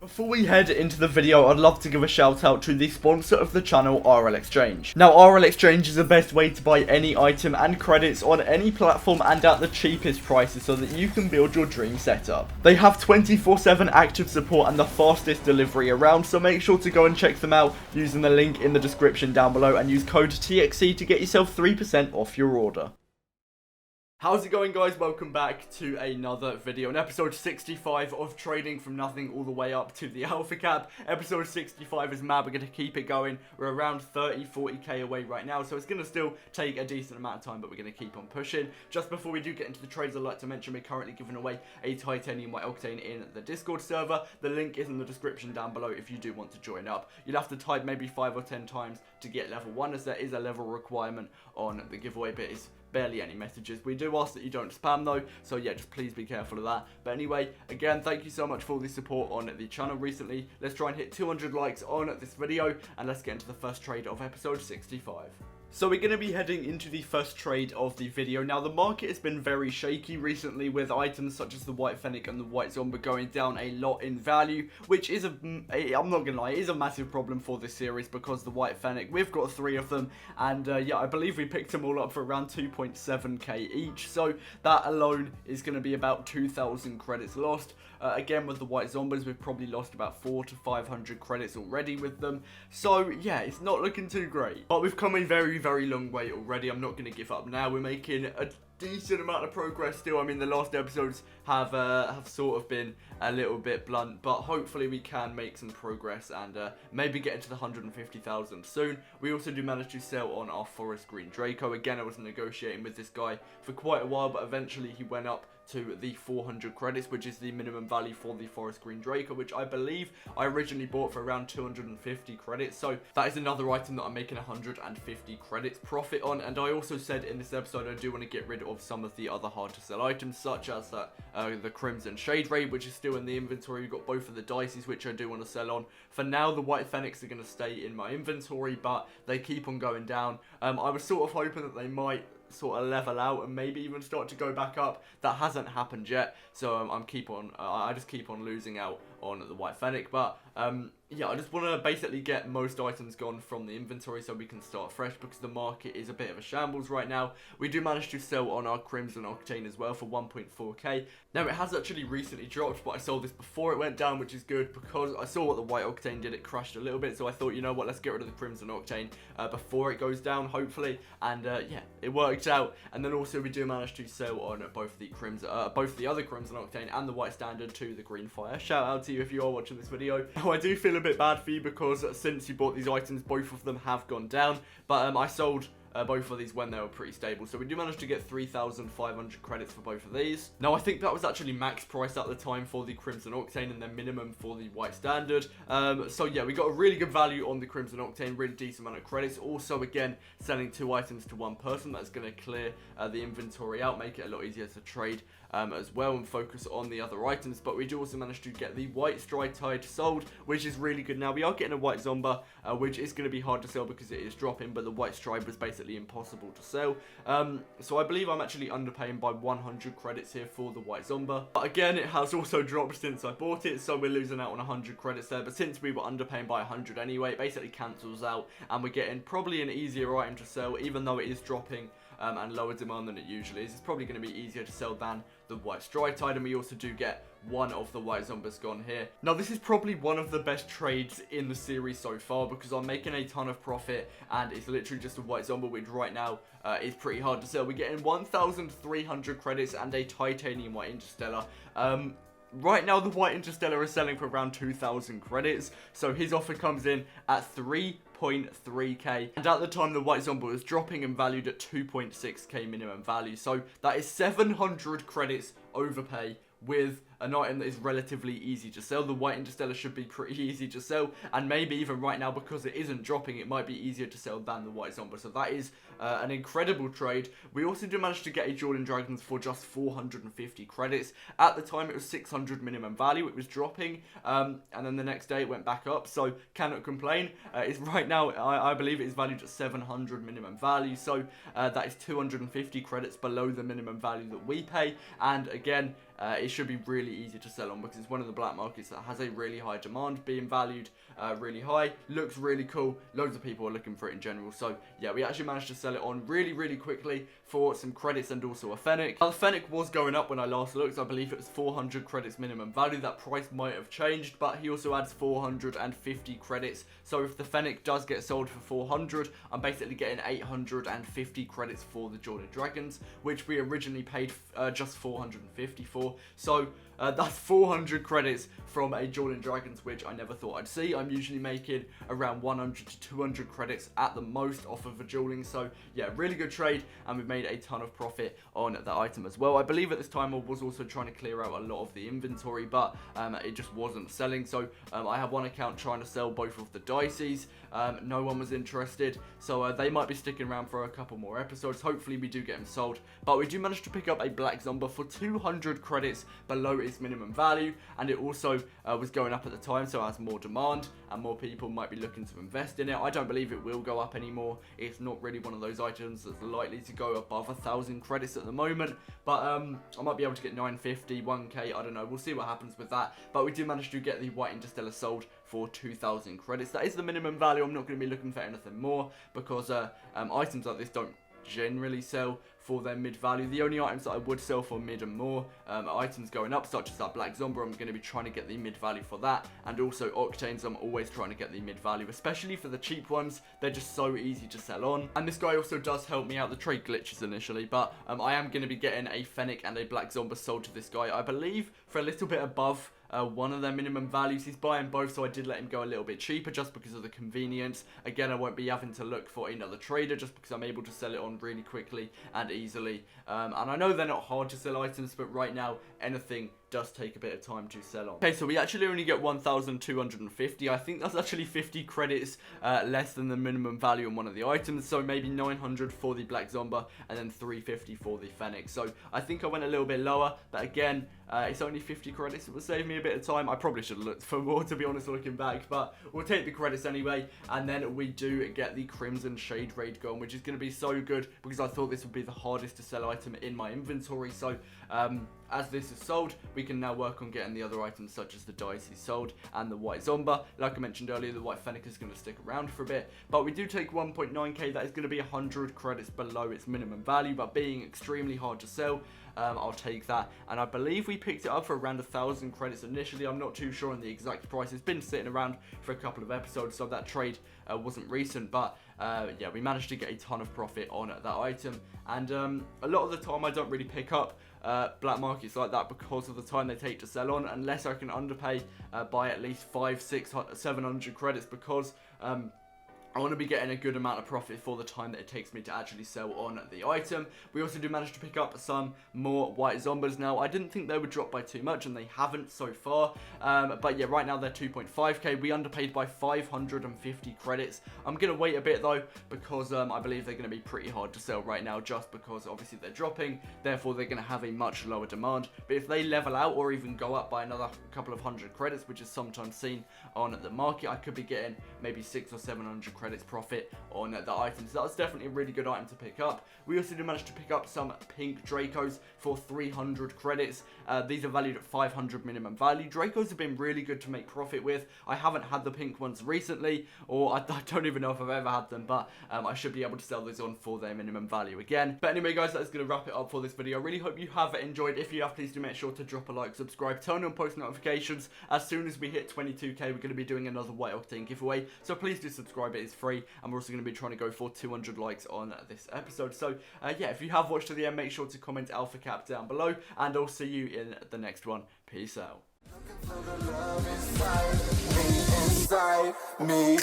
Before we head into the video, I'd love to give a shout out to the sponsor of the channel, RL Exchange. Now, RL Exchange is the best way to buy any item and credits on any platform and at the cheapest prices so that you can build your dream setup. They have 24/7 active support and the fastest delivery around, so make sure to go and check them out using the link in the description down below and use code TXC to get yourself 3% off your order. How's it going, guys? Welcome back to another video. In episode 65 of trading from nothing all the way up to the alpha cap. Episode 65 is mad. We're going to keep it going. We're around 30-40k away right now, so it's going to still take a decent amount of time, but we're going to keep on pushing. Just before we do get into the trades, I'd like to mention we're currently giving away a titanium white octane in the Discord server. The link is in the description down below if you do want to join up. You'll have to type maybe 5 or 10 times to get level 1, as there is a level requirement on the giveaway, but it's barely any messages. We do ask that you don't spam though, so yeah, just please be careful of that. But anyway, again, thank you so much for all the support on the channel recently. Let's try and hit 200 likes on this video, and let's get into the first trade of episode 65. So we're going to be heading into the first trade of the video. Now, the market has been very shaky recently, with items such as the White Fennec and the White Zomba going down a lot in value, which is I'm not going to lie, it is a massive problem for this series, because the White Fennec, we've got 3 of them, and yeah, I believe we picked them all up for around 2.7k each, so that alone is going to be about 2,000 credits lost. Again, with the White Zombas, we've probably lost about 400 to 500 credits already with them, so yeah, it's not looking too great, but we've come a very long way already. I'm not going to give up now. We're making a decent amount of progress still. I mean, the last episodes have sort of been a little bit blunt, but hopefully we can make some progress and maybe get into the 150,000 soon. We also do manage to sell on our Forest Green Draco. Again, I was negotiating with this guy for quite a while, but eventually he went up to the 400 credits, which is the minimum value for the Forest Green Draco, which I believe I originally bought for around 250 credits. So that is another item that I'm making 150 credits profit on. And I also said in this episode I do want to get rid of some of the other hard to sell items, such as the Crimson Shade Ray, which is still in the inventory. We've got both of the Dices, which I do want to sell on. For now, the White Fennecs are going to stay in my inventory, but they keep on going down. I was sort of hoping that they might sort of level out and maybe even start to go back up. That hasn't happened yet, so I just keep on losing out on the White Fennec. But yeah, I just want to basically get most items gone from the inventory so we can start fresh, because the market is a bit of a shambles right now. We do manage to sell on our Crimson Octane as well for 1.4k. Now, it has actually recently dropped, but I sold this before it went down, which is good, because I saw what the White Octane did. It crashed a little bit, so I thought, you know what, let's get rid of the Crimson Octane before it goes down, hopefully. And yeah, it worked out. And then also we do manage to sell on both the other Crimson Octane and the White Standard to the Green Fire. Shout out to you if you are watching this video. Now, I do feel a bit bad for you, because since you bought these items, both of them have gone down, but I sold both of these when they were pretty stable, so we do manage to get 3,500 credits for both of these. Now, I think that was actually max price at the time for the Crimson Octane, and then minimum for the White Standard. So yeah, we got a really good value on the Crimson Octane, really decent amount of credits. Also, again, selling 2 items to 1 person, that's going to clear the inventory out, make it a lot easier to trade as well, and focus on the other items. But we do also manage to get the White Stride sold, which is really good. Now, we are getting a White Zomba, which is going to be hard to sell because it is dropping, but the White Stride was basically impossible to sell. So I believe I'm actually underpaying by 100 credits here for the White Zomba. But again, it has also dropped since I bought it, so we're losing out on 100 credits there. But since we were underpaying by 100 anyway, it basically cancels out, and we're getting probably an easier item to sell, even though it is dropping and lower demand than it usually is. It's probably going to be easier to sell than the White Stride, and we also do get one of the White Zombas gone here. Now, this is probably one of the best trades in the series so far, because I'm making a ton of profit, and it's literally just a White Zomba, which right now is pretty hard to sell. We're getting 1,300 credits and a Titanium White Interstellar. Right now, the White Interstellar is selling for around 2,000 credits, so his offer comes in at 3.3k, and at the time the White Zomba was dropping and valued at 2.6k minimum value, so that is 700 credits overpay with an item that is relatively easy to sell. The White Interstellar should be pretty easy to sell, and maybe even right now, because it isn't dropping, it might be easier to sell than the White Zomba. So that is an incredible trade. We also do manage to get a Jordan Dragons for just 450 credits. At the time, it was 600 minimum value. It was dropping, and then the next day it went back up, so cannot complain. It's right now, I believe it is valued at 700 minimum value, so that is 250 credits below the minimum value that we pay, and again, it should be really really easy to sell on because it's one of the black markets that has a really high demand, being valued really high, looks really cool, loads of people are looking for it in general. So yeah, we actually managed to sell it on really quickly for some credits and also a Fennec. Now the Fennec was going up when I last looked. I believe it was 400 credits minimum value. That price might have changed, but he also adds 450 credits. So if the Fennec does get sold for 400, I'm basically getting 850 credits for the Jordan Dragons, which we originally paid just 450 for. So that's 400 credits from a Jordan Dragons, which I never thought I'd see. I'm usually making around 100 to 200 credits at the most off of a dueling. So yeah, really good trade, and we've made a ton of profit on that item as well. I believe at this time I was also trying to clear out a lot of the inventory, but it just wasn't selling. So I have one account trying to sell both of the Dices. No one was interested, so they might be sticking around for a couple more episodes. Hopefully we do get them sold, but we do manage to pick up a Black Zomba for 200 credits below its minimum value, and it also was going up at the time, so it has more demand and more people might be looking to invest in it. I don't believe it will go up anymore. It's not really one of those items that's likely to go above 1,000 credits at the moment, but I might be able to get 950, 1k, I don't know, we'll see what happens with that. But we do manage to get the White Interstellar sold for 2,000 credits. That is the minimum value. I'm not going to be looking for anything more because items like this don't generally sell for their mid value. The only items that I would sell for mid and more are items going up, such as that Black Zomba. I'm going to be trying to get the mid value for that, and also Octanes. I'm always trying to get the mid value, especially for the cheap ones. They're just so easy to sell on. And this guy also does help me out. The trade glitches initially, but I am going to be getting a Fennec and a Black Zomba sold to this guy, I believe, for a little bit above one of their minimum values. He's buying both, so I did let him go a little bit cheaper just because of the convenience. Again, I won't be having to look for another trader just because I'm able to sell it on really quickly and easily. And I know they're not hard to sell items, but right now anything does take a bit of time to sell on. Okay, so we actually only get 1,250. I think that's actually 50 credits less than the minimum value on one of the items, so maybe 900 for the Black Zomba and then 350 for the Fennec. So I think I went a little bit lower, but again, it's only 50 credits. It will save me a bit of time. I probably should have looked for more, to be honest, looking back, but we'll take the credits anyway. And then we do get the Crimson Shade Raid going, which is going to be so good because I thought this would be the hardest to sell item in my inventory. So as this is sold, we can now work on getting the other items such as the Dice sold and the White Zomba. Like I mentioned earlier, the White Fennec is going to stick around for a bit, but we do take 1.9k. That is going to be 100 credits below its minimum value, but being extremely hard to sell, I'll take that. And I believe we picked it up for around 1,000 credits initially. I'm not too sure on the exact price. It's been sitting around for a couple of episodes, so that trade wasn't recent, but yeah, we managed to get a ton of profit on that item. And a lot of the time I don't really pick up black markets like that because of the time they take to sell on, unless I can underpay by at least 500, 600, 700 credits, because I want to be getting a good amount of profit for the time that it takes me to actually sell on the item. We also do manage to pick up some more White Zombas now. I didn't think they would drop by too much, and they haven't so far. But yeah, right now they're 2.5k. We underpaid by 550 credits. I'm going to wait a bit though, because I believe they're going to be pretty hard to sell right now, just because obviously they're dropping. Therefore, they're going to have a much lower demand. But if they level out or even go up by another couple of hundred credits, which is sometimes seen on the market, I could be getting maybe 600 or 700 credits profit on the items. So that's definitely a really good item to pick up. We also did manage to pick up some pink Dracos for 300 credits. These are valued at 500 minimum value. Dracos have been really good to make profit with. I haven't had the pink ones recently, or I don't even know if I've ever had them, but I should be able to sell those on for their minimum value again. But anyway guys, that's going to wrap it up for this video. I really hope you have enjoyed. If you have, please do make sure to drop a like, subscribe, turn on post notifications. As soon as we hit 22k, we're going to be doing another White Octane giveaway, so please do subscribe. It is free, and we're also going to be trying to go for 200 likes on this episode. So yeah, if you have watched to the end, make sure to comment Alpha Cap down below, and I'll see you in the next one. Peace out. Looking for the love inside me.